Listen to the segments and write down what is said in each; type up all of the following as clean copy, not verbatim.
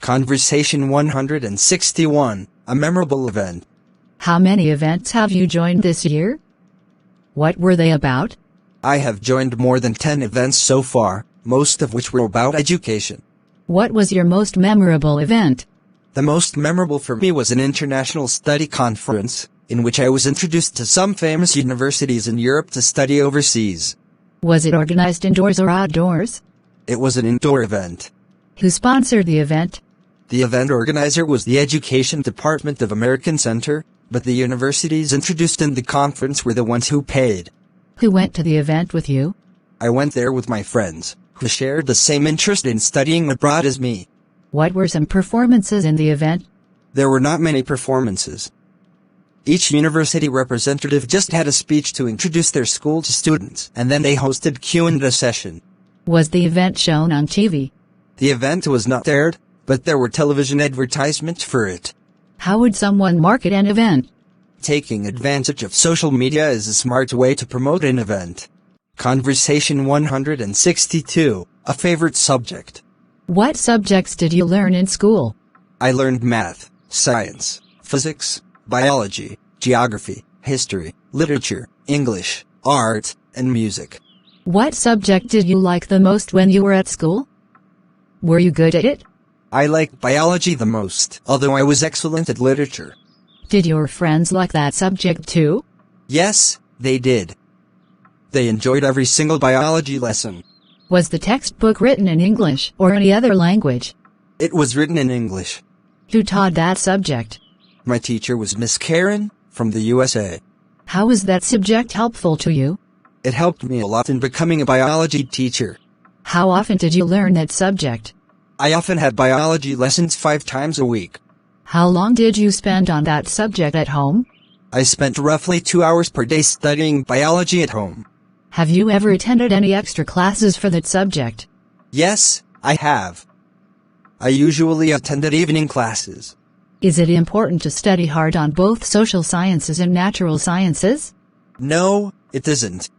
Conversation 161, a memorable event. How many events have you joined this year? What were they about? I have joined more than 10 events so far, most of which were about education. What was your most memorable event? The most memorable for me was an international study conference, in which I was introduced to some famous universities in Europe to study overseas. Was it organized indoors or outdoors? It was an indoor event. Who sponsored the event? The event organizer was the Education Department of American Center, but the universities introduced in the conference were the ones who paid. Who went to the event with you? I went there with my friends, who shared the same interest in studying abroad as me. What were some performances in the event? There were not many performances. Each university representative just had a speech to introduce their school to students, and then they hosted Q&A session. Was the event shown on TV? The event was not aired, but there were television advertisements for it. How would someone market an event? Taking advantage of social media is a smart way to promote an event. Conversation 162, a favorite subject. What subjects did you learn in school? I learned math, science, physics, biology, geography, history, literature, English, art, and music. What subject did you like the most when you were at school? Were you good at it? I liked biology the most, although I was excellent at literature. Did your friends like that subject too? Yes, they did. They enjoyed every single biology lesson. Was the textbook written in English or any other language? It was written in English. Who taught that subject? My teacher was Miss Karen, from the USA. How was that subject helpful to you? It helped me a lot in becoming a biology teacher. How often did you learn that subject? I often had biology lessons 5 times a week. How long did you spend on that subject at home? I spent roughly 2 hours per day studying biology at home. Have you ever attended any extra classes for that subject? Yes, I have. I usually attended evening classes. Is it important to study hard on both social sciences and natural sciences? No, it isn't.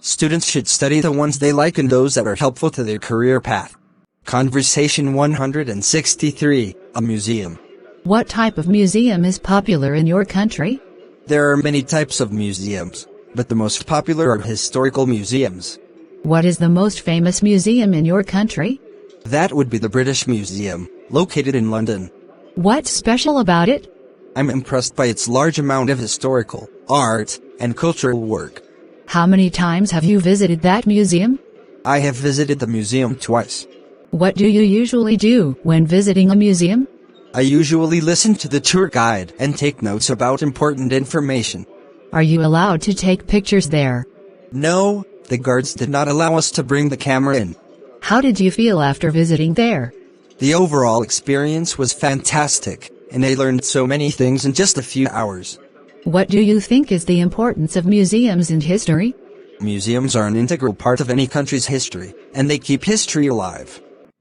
Students should study the ones they like and those that are helpful to their career path. Conversation 163, a museum. What type of museum is popular in your country? There are many types of museums, but the most popular are historical museums. What is the most famous museum in your country? That would be the British Museum, located in London. What's special about it? I'm impressed by its large amount of historical, art, and cultural work. How many times have you visited that museum? I have visited the museum twice. What do you usually do when visiting a museum? I usually listen to the tour guide and take notes about important information. Are you allowed to take pictures there? No, the guards did not allow us to bring the camera in. How did you feel after visiting there? The overall experience was fantastic, and I learned so many things in just a few hours. What do you think is the importance of museums in history? Museums are an integral part of any country's history, and they keep history alive.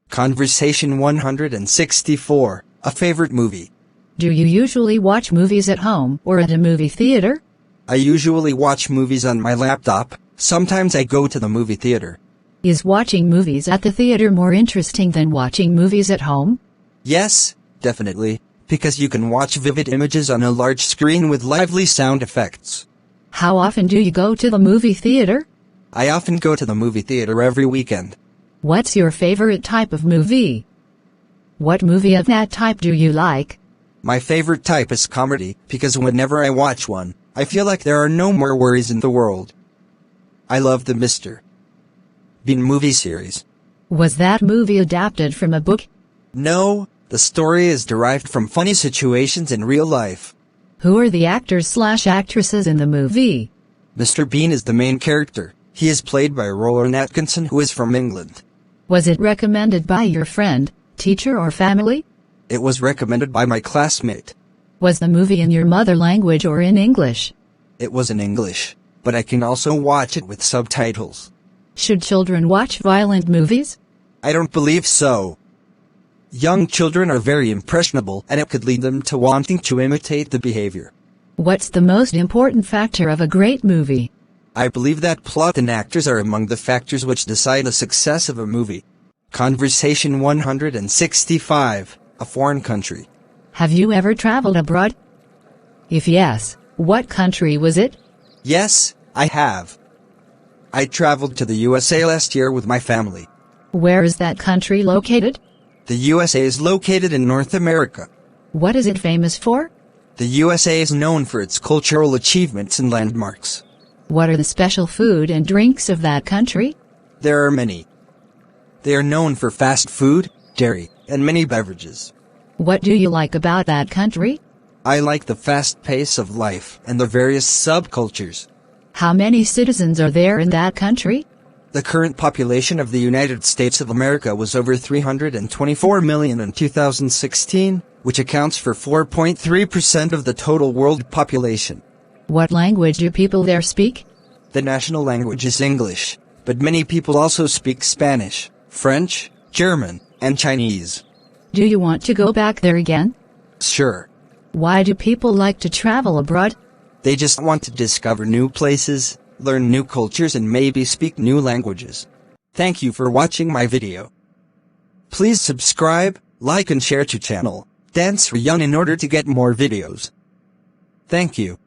Conversation 164, a favorite movie. Do you usually watch movies at home or at a movie theater? I usually watch movies on my laptop. Sometimes I go to the movie theater. Is watching movies at the theater more interesting than watching movies at home? Yes, definitely, because you can watch vivid images on a large screen with lively sound effects. How often do you go to the movie theater? I often go to the movie theater every weekend. What's your favorite type of movie? What movie of that type do you like? My favorite type is comedy, because whenever I watch one, I feel like there are no more worries in the world. I love the Mr. Bean movie series. Was that movie adapted from a book? No, the story is derived from funny situations in real life. Who are the actors/actresses in the movie? Mr. Bean is the main character. He is played by Rowan Atkinson, who is from England. Was it recommended by your friend, teacher, or family? It was recommended by my classmate. Was the movie in your mother language or in English? It was in English, but I can also watch it with subtitles. Should children watch violent movies? I don't believe so. Young children are very impressionable, and it could lead them to wanting to imitate the behavior. What's the most important factor of a great movie? I believe that plot and actors are among the factors which decide the success of a movie. Conversation 165. A foreign country. Have you ever traveled abroad? If yes, what country was it? Yes, I have. I traveled to the USA last year with my family. Where is that country located? The USA is located in North America. What is it famous for? The USA is known for its cultural achievements and landmarks. What are the special food and drinks of that country? There are many. They are known for fast food, dairy, and many beverages. What do you like about that country? I like the fast pace of life and the various subcultures. How many citizens are there in that country? The current population of the United States of America was over 324 million in 2016, which accounts for 4.3% of the total world population. What language do people there speak? The national language is English, but many people also speak Spanish, French, German, and Chinese. Do you want to go back there again? Sure. Why do people like to travel abroad? They just want to discover new places, learn new cultures, and maybe speak new languages. Thank you for watching my video. Please subscribe, like and share to channel Sreyoun in order to get more videos. Thank you.